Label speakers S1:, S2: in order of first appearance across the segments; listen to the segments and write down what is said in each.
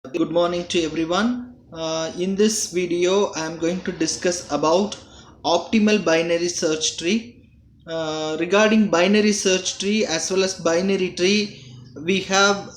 S1: Good morning to everyone. In this video, I am going to discuss about optimal binary search tree. Regarding binary search tree as well as binary tree, we have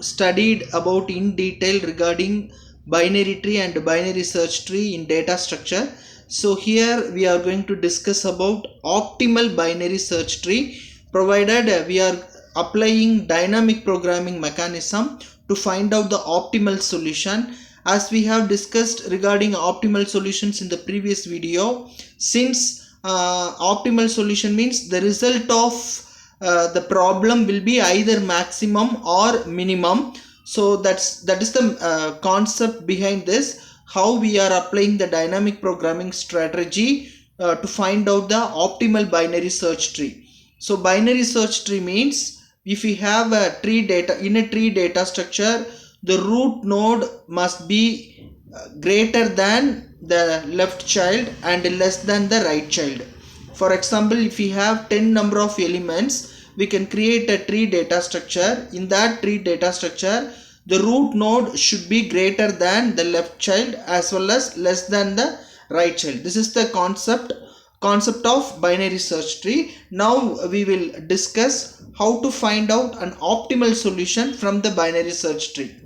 S1: studied about in detail regarding binary tree and binary search tree in data structure. So here we are going to discuss about optimal binary search tree, provided we are applying dynamic programming mechanism to find out the optimal solution. As we have discussed regarding optimal solutions in the previous video, since optimal solution means the result of the problem will be either maximum or minimum. So that is the concept behind this, how we are applying the dynamic programming strategy to find out the optimal binary search tree. So binary search tree means if we have a tree data in a tree data structure, the root node must be greater than the left child and less than the right child. For example, if we have 10 number of elements, we can create a tree data structure. In that tree data structure, the root node should be greater than the left child as well as less than the right child. This is the concept of binary search tree. Now we will discuss how to find out an optimal solution from the binary search tree.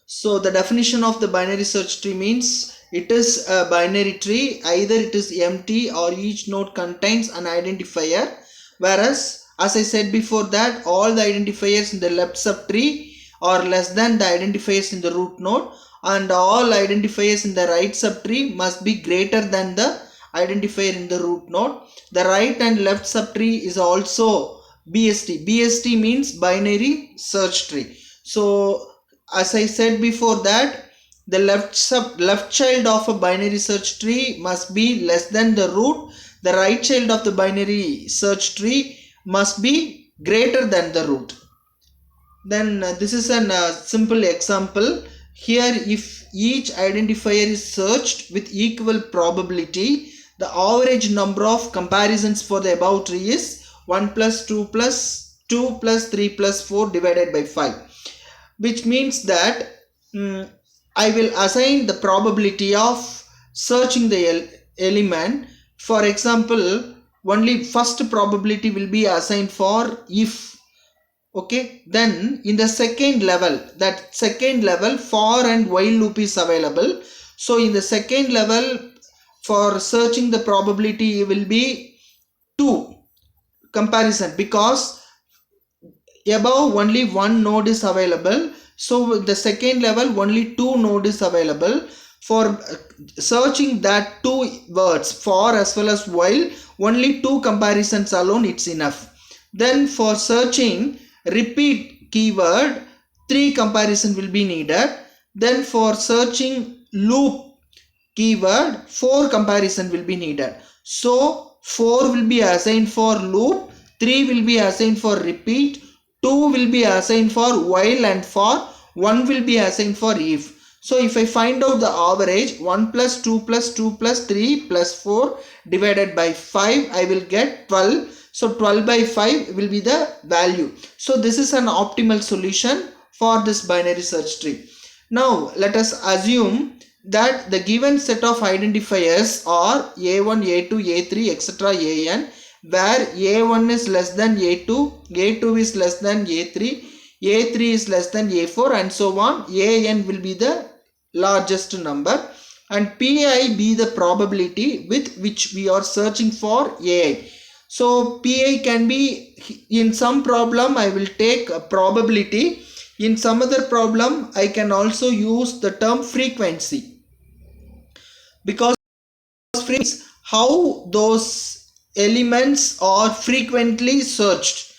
S1: So the definition of the binary search tree means it is a binary tree, either it is empty or each node contains an identifier, whereas as I said before that all the identifiers in the left subtree are less than the identifiers in the root node, and all identifiers in the right subtree must be greater than the identifier in the root node. The right and left subtree is also BST. BST means binary search tree. So as I said before that the left child of a binary search tree must be less than the root. The right child of the binary search tree must be greater than the root. Then this is a simple example. Here if each identifier is searched with equal probability, the average number of comparisons for the above tree is 1 plus 2 plus 2 plus 3 plus 4 divided by 5, which means that I will assign the probability of searching the element. For example, only first probability will be assigned for if. Okay, then in the second level, that second level for and while loop is available. So in the second level, for searching the probability will be 2 comparison, because above only one node is available. So the second level only 2 node is available. For searching that 2 words for as well as while, only 2 comparisons alone it's enough. Then for searching repeat keyword, 3 comparison will be needed. Then for searching loop keyword, 4 comparison will be needed. So 4 will be assigned for loop, 3 will be assigned for repeat, 2 will be assigned for while, and for 1 will be assigned for if. So if I find out the average, 1 plus 2 plus 2 plus 3 plus 4 divided by 5, I will get 12. So 12 by 5 will be the value. So this is an optimal solution for this binary search tree. Now let us assume that the given set of identifiers are A1, A2, A3, etc. An, where A1 is less than A2, A2 is less than A3, A3 is less than A4, and so on. An will be the largest number, and Pi be the probability with which we are searching for Ai. So Pi can be, in some problem I will take a probability, in some other problem I can also use the term frequency, because frequency is how those elements are frequently searched.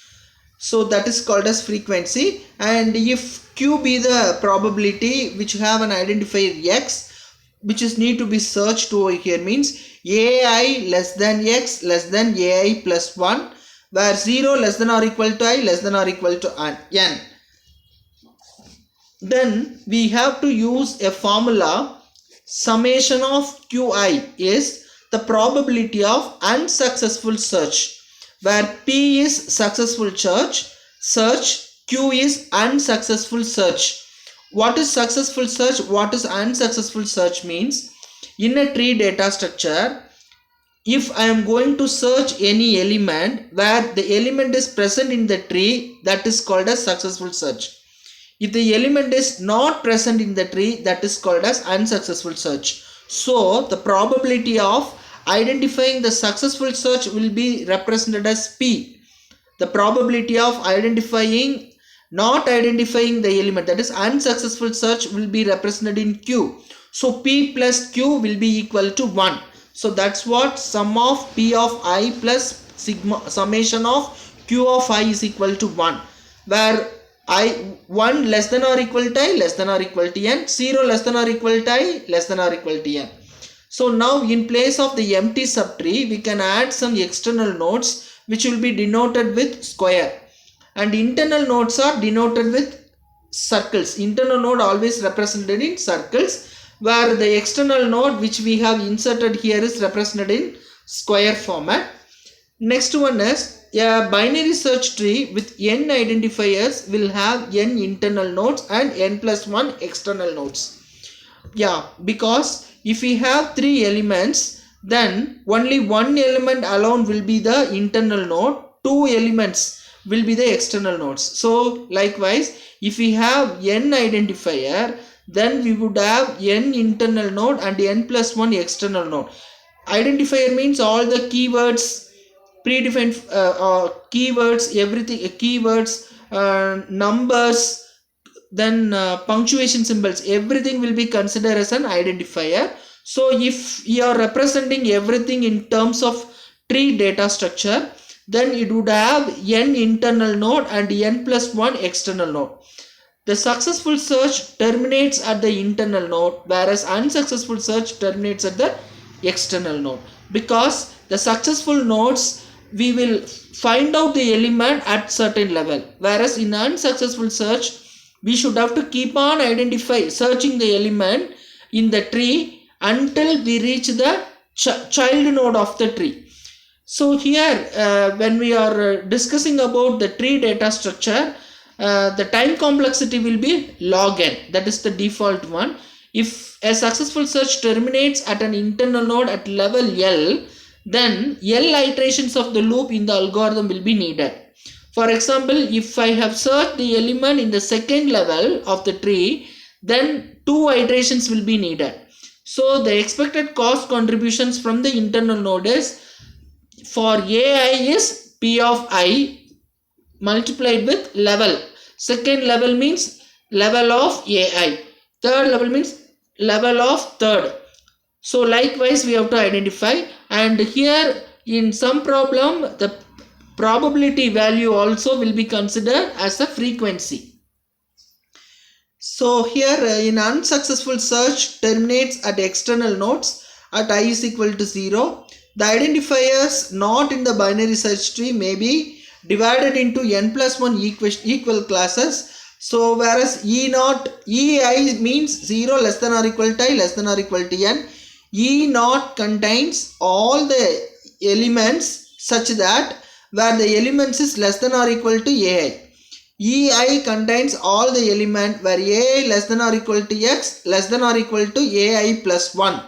S1: So that is called as frequency. And if Q be the probability which have an identifier X, which is need to be searched over here, means Ai less than X less than Ai plus 1, where 0 less than or equal to I less than or equal to N. Then we have to use a formula. Summation of Qi is the probability of unsuccessful search, where P is successful search, Q is unsuccessful search. What is successful search, what is unsuccessful search means, in a tree data structure, if I am going to search any element where the element is present in the tree, that is called as successful search. If the element is not present in the tree, that is called as unsuccessful search. So the probability of identifying the successful search will be represented as P. The probability of not identifying the element, that is unsuccessful search, will be represented in Q. So P plus Q will be equal to 1. So that's what sum of P of I plus summation of Q of I is equal to 1, where I 1 less than or equal to I less than or equal to n, 0 less than or equal to I less than or equal to n. So now in place of the empty subtree, we can add some external nodes which will be denoted with square, and internal nodes are denoted with circles. Internal node always represented in circles, where the external node which we have inserted here is represented in square format. Next one is a binary search tree with n identifiers will have n internal nodes and n plus 1 external nodes. Yeah, because if we have 3 elements, then only one element alone will be the internal node, 2 elements will be the external nodes. So likewise, if we have n identifier, then we would have n internal node and n plus 1 external node. Identifier means all the keywords, predefined keywords, everything, keywords, numbers, then punctuation symbols, everything will be considered as an identifier. So if you are representing everything in terms of tree data structure, then it would have n internal node and n plus 1 external node. The successful search terminates at the internal node, whereas unsuccessful search terminates at the external node, because the successful nodes we will find out the element at certain level, whereas in unsuccessful search we should have to keep on searching the element in the tree until we reach the child node of the tree. So here when we are discussing about the tree data structure, the time complexity will be log n, that is the default one. If a successful search terminates at an internal node at level L, then L iterations of the loop in the algorithm will be needed. For example, if I have searched the element in the second level of the tree, then 2 iterations will be needed. So the expected cost contributions from the internal node is, for AI is P of I multiplied with level. Second level means level of AI. Third level means level of third. So likewise we have to identify, and here in some problem the probability value also will be considered as a frequency. So here in unsuccessful search terminates at external nodes at I is equal to 0. The identifiers not in the binary search tree may be divided into n plus 1 equal classes. So whereas EI means 0 less than or equal to I less than or equal to n, E naught contains all the elements such that where the elements is less than or equal to AI. EI contains all the element where AI less than or equal to x less than or equal to AI plus 1.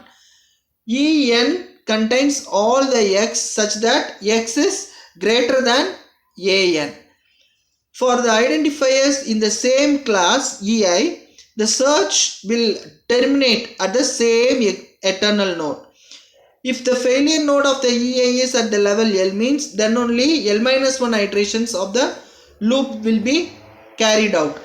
S1: En contains all the x such that x is greater than an. For the identifiers in the same class EI, the search will terminate at the same eternal node. If the failure node of the EI is at the level L means, then only L minus 1 iterations of the loop will be carried out.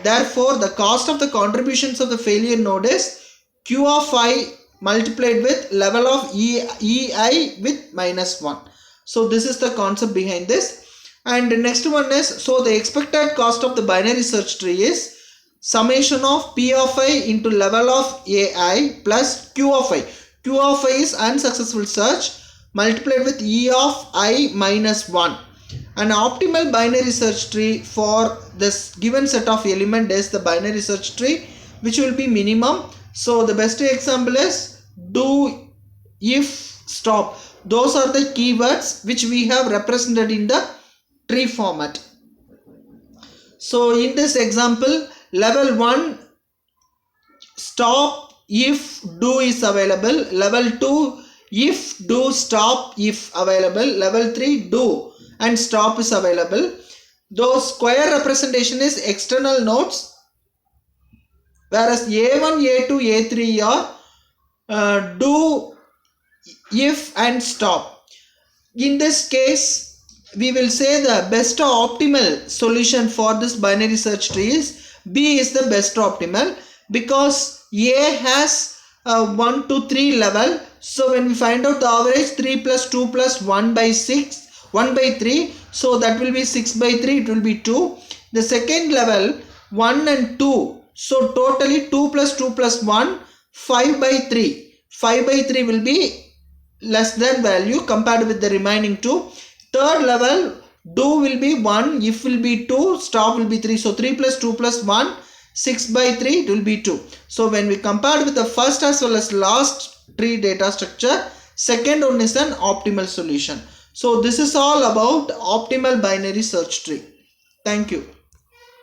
S1: Therefore, the cost of the contributions of the failure node is Q of I multiplied with level of EI with minus 1. So this is the concept behind this. And the next one is, so the expected cost of the binary search tree is summation of P of I into level of AI plus Q of I. Q of I is unsuccessful search multiplied with E of I minus 1. An optimal binary search tree for this given set of element is the binary search tree, which will be minimum. So the best example is do, if, stop. Those are the keywords which we have represented in the tree format. So in this example, level 1 stop if do is available. Level 2, if do stop if available. Level 3, do and stop is available. Those square representation is external nodes, whereas A1, A2, A3 are do, if and stop. In this case, we will say the best optimal solution for this binary search tree is B is the best optimal, because A has 1 to 3 level. So when we find out the average, 3 plus 2 plus 1 by 6, 1 by 3, so that will be 6 by 3, it will be 2. The second level 1 and 2, so totally 2 plus 2 plus 1, 5 by 3. 5 by 3 will be less than value compared with the remaining two. Third level, do will be 1, if will be 2, stop will be 3. So 3 plus 2 plus 1, 6 by 3, it will be 2. So when we compare with the first as well as last tree data structure, second one is an optimal solution. So this is all about optimal binary search tree. Thank you.